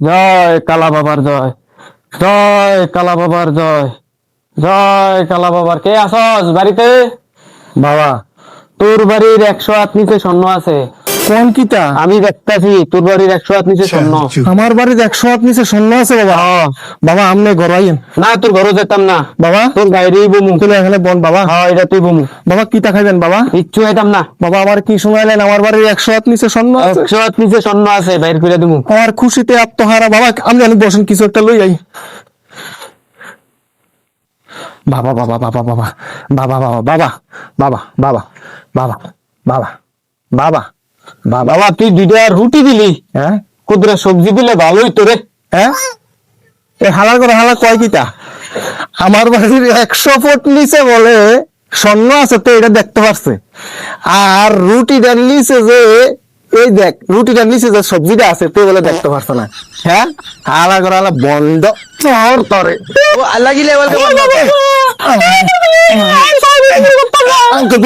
জয় কালা বাবার জয়, জয় কালা বাবার জয়, জয় কালা বাবার। কে আসস বাড়িতে? বাবা, তোর বাড়ির 100 হাত নিচে স্বর্ণ আছে। কোন কিতা? আমি দেখতাছি তোর বাড়ির 100 হাত নিচে স্বর্ণ। আমার বাড়ির 100 হাত নিচে স্বর্ণ আছে বাবা। বাবা আমনে গড়াইয়েন না, তোর ঘরে যেতাম না বাবা। তোর বাইরেই বমু। তুই এখানে বল বাবা। হ্যাঁ, এটা তুই বমু। বাবা কিতা খাইবেন বাবা? কিচ্ছু খাইতাম না। বাবা আমার কি শুনাইলেন? আমার বাড়ির 100 হাত নিচে স্বর্ণ আছে। 100 হাত নিচে স্বর্ণ আছে, বাইর করে দিমু। আমার খুশিতে আত্মহারা বাবা। আমি বসেন কিছু একটা লই আই। বাবা বাবা বাবা বাবা বাবা বাবা বাবা বাবা বাবা বাবা বাবা বাবা বাবা। বাবা, তুই 2টা রুটি দিলি, হ্যাঁ কুদরা সবজি দিলে ভালোই তো রে। হ্যাঁ, এই হালার করে হালা কয় কিতা? আমার বাড়ির 100 ফুট নিচে বলে স্বর্ণ আছে, তো এটা দেখতে পারছে। আর রুটিটার নিচে যে এই দেখ, রুটিটার নিচে যে সবজিটা আছে তো বলে দেখতে পারছে না। হ্যাঁ, হালা করে হালা বন্ধ তোর তরে। ও আল্লাহ কি লেভেল আঙ্কেল